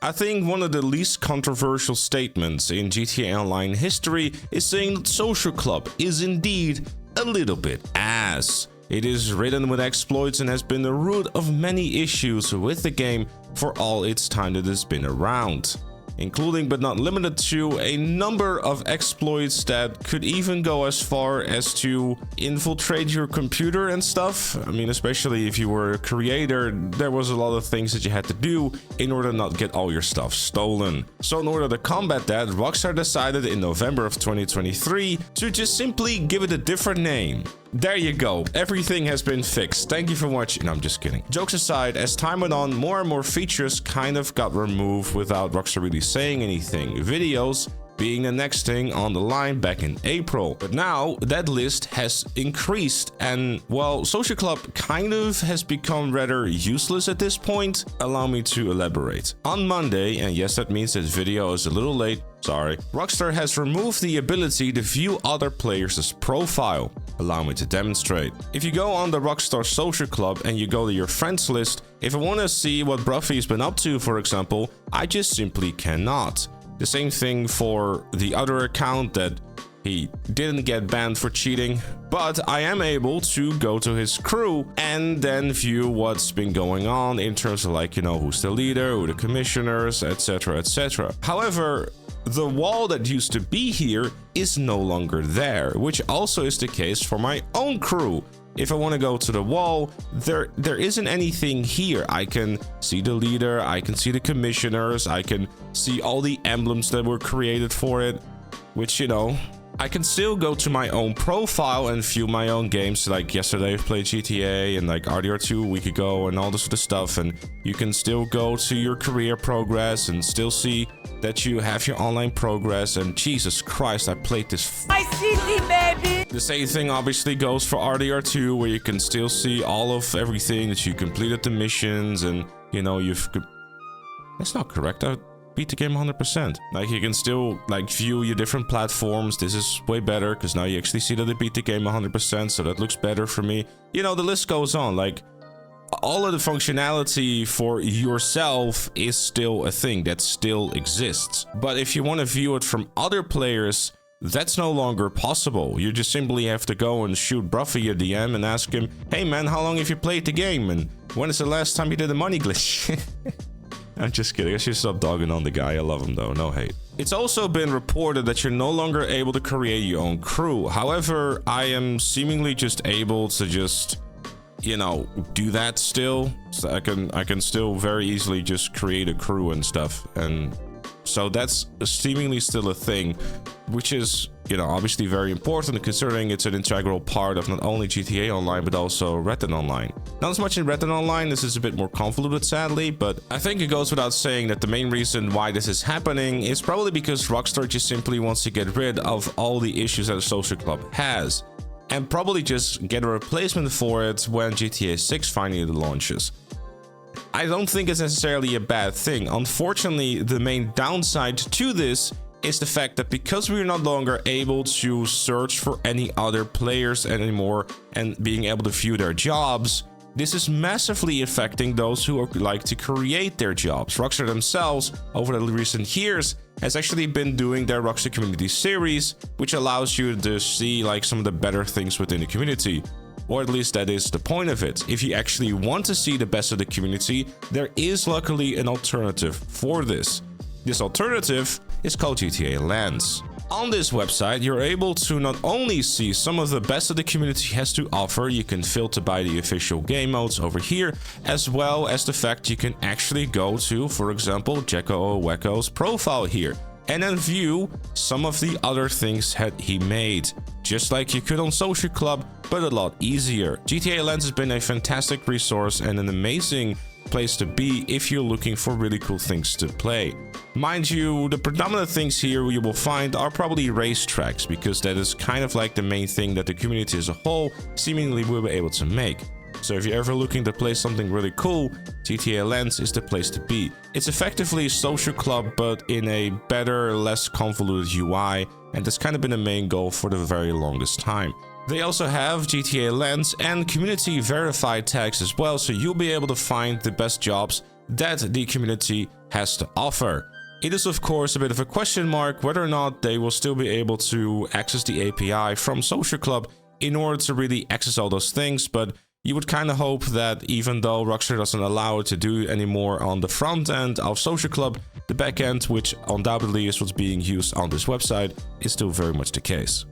I think one of the least controversial statements in GTA Online history is saying that Social Club is indeed a little bit ass. It is ridden with exploits and has been the root of many issues with the game for all its time that it's been around, including but not limited to a number of exploits that could even go as far as to infiltrate your computer and stuff. I mean, especially if you were a creator, there was a lot of things that you had to do in order to not get all your stuff stolen. So in order to combat that, Rockstar decided in November of 2023 to just simply give it a different name. There you go, everything has been fixed. Thank you for watching. No, I'm just kidding. Jokes aside, as time went on, more and more features kind of got removed without Rockstar really saying anything. Videos being the next thing on the line back in April. But now that list has increased and, well, Social Club kind of has become rather useless at this point. Allow me to elaborate. On Monday, and yes, that means this video is a little late, sorry, Rockstar has removed the ability to view other players' profile. Allow me to demonstrate. If you go on the Rockstar Social Club and you go to your friends list, if I want to see what Bruffy's been up to, for example, I just simply cannot. The same thing for the other account that he didn't get banned for cheating, but I am able to go to his crew and then view what's been going on in terms of, like, you know, who's the leader, who the commissioners, etc, etc. However, the wall that used to be here is no longer there, which also is the case for my own crew. If I want to go to the wall, there isn't anything here. I can see the leader, I can see the commissioners, I can see all the emblems that were created for it, which, you know, I can still go to my own profile and view my own games. Like yesterday I played GTA and like RDR2 a week ago and all this sort of stuff, and you can still go to your career progress and still see that you have your online progress. And Jesus Christ, I played this baby. The same thing obviously goes for RDR2, where you can still see all of everything that you completed, the missions, and you know, that's not correct. I beat the game 100%. Like, you can still like view your different platforms. This is way better because now you actually see that I beat the game 100%, so that looks better for me. You know, the list goes on. Like, all of the functionality for yourself is still a thing that still exists. But if you want to view it from other players, that's no longer possible. You just simply have to go and shoot Bruffy a DM and ask him, hey man, how long have you played the game? And when is the last time you did a money glitch? I'm just kidding. I should stop dogging on the guy. I love him though. No hate. It's also been reported that you're no longer able to create your own crew. However, I am seemingly just able to just, you know, do that still. So I can still very easily just create a crew and stuff. And so that's seemingly still a thing, which is, you know, obviously very important considering it's an integral part of not only GTA Online, but also Red Dead Online. Not as much in Red Dead Online, this is a bit more convoluted sadly, but I think it goes without saying that the main reason why this is happening is probably because Rockstar just simply wants to get rid of all the issues that a Social Club has, and probably just get a replacement for it when GTA 6 finally launches. I don't think it's necessarily a bad thing. Unfortunately, the main downside to this is the fact that because we're no longer able to search for any other players anymore and being able to view their jobs, this is massively affecting those who like to create their jobs. Rockstar themselves, over the recent years, has actually been doing their Rockstar Community series, which allows you to see like some of the better things within the community. Or at least that is the point of it. If you actually want to see the best of the community, there is luckily an alternative for this. This alternative is called GTA Lens. On this website, you're able to not only see some of the best that the community has to offer, you can filter by the official game modes over here, as well as the fact you can actually go to, for example, Jekko Wekko's profile here, and then view some of the other things that he made, just like you could on Social Club, but a lot easier. GTA Lens has been a fantastic resource and an amazing place to be if you're looking for really cool things to play. Mind you, the predominant things here you will find are probably racetracks, because that is kind of like the main thing that the community as a whole seemingly will be able to make. So if you're ever looking to play something really cool, GTA Lens is the place to be. It's effectively Social Club, but in a better, less convoluted UI, and that's kind of been the main goal for the very longest time. They also have GTA Lens and community verified tags as well, so you'll be able to find the best jobs that the community has to offer. It is of course a bit of a question mark whether or not they will still be able to access the API from Social Club in order to really access all those things, but you would kind of hope that even though Rockstar doesn't allow it to do it anymore on the front end of Social Club, the back end, which undoubtedly is what's being used on this website, is still very much the case.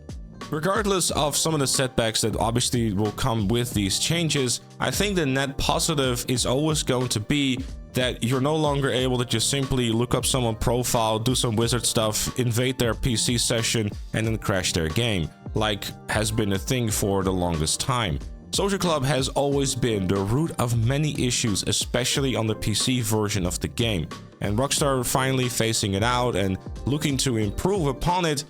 Regardless of some of the setbacks that obviously will come with these changes, I think the net positive is always going to be that you're no longer able to just simply look up someone's profile, do some wizard stuff, invade their PC session, and then crash their game, like has been a thing for the longest time. Social Club has always been the root of many issues, especially on the PC version of the game, and Rockstar finally phasing it out and looking to improve upon it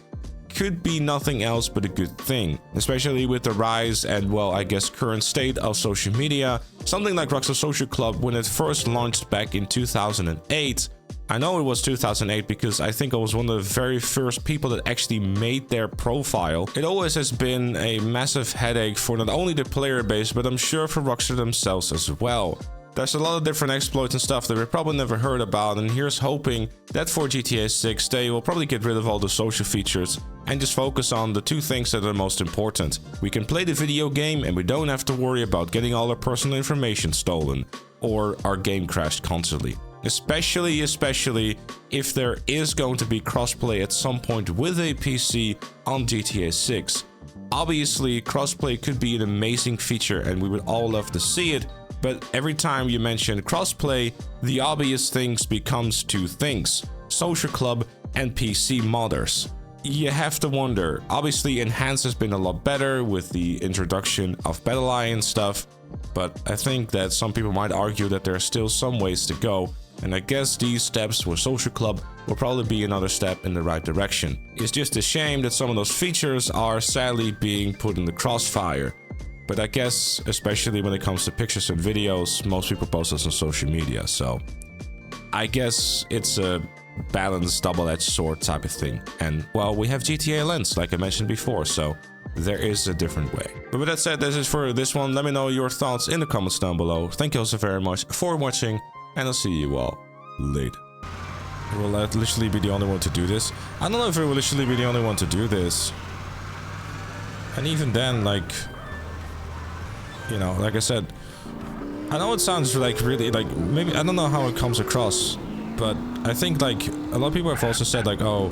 could be nothing else but a good thing, especially with the rise and, well, I guess current state of social media. Something like Rockstar Social Club, when it first launched back in 2008, I know it was 2008 because I think I was one of the very first people that actually made their profile. It always has been a massive headache for not only the player base, but I'm sure for Rockstar themselves as well. There's a lot of different exploits and stuff that we probably never heard about, and here's hoping that for GTA 6 they will probably get rid of all the social features and just focus on the two things that are most important. We can play the video game and we don't have to worry about getting all our personal information stolen or our game crashed constantly. Especially if there is going to be crossplay at some point with a PC on GTA 6. Obviously, crossplay could be an amazing feature and we would all love to see it, but every time you mention crossplay, the obvious things becomes two things: Social Club and PC modders. You have to wonder. Obviously, Enhanced has been a lot better with the introduction of Battle Eye and stuff, but I think that some people might argue that there are still some ways to go, and I guess these steps with Social Club will probably be another step in the right direction. It's just a shame that some of those features are sadly being put in the crossfire. But I guess, especially when it comes to pictures and videos, most people post this on social media, so I guess it's a balanced double-edged sword type of thing. And, well, we have GTA Lens, like I mentioned before, so there is a different way. But with that said, this is for this one. Let me know your thoughts in the comments down below. Thank you also very much for watching, and I'll see you all later. Will I literally be the only one to do this? I don't know if I will literally be the only one to do this. And even then, like, you know, like I said, I know it sounds like really, like, maybe, I don't know how it comes across, but I think, like, a lot of people have also said, like, oh,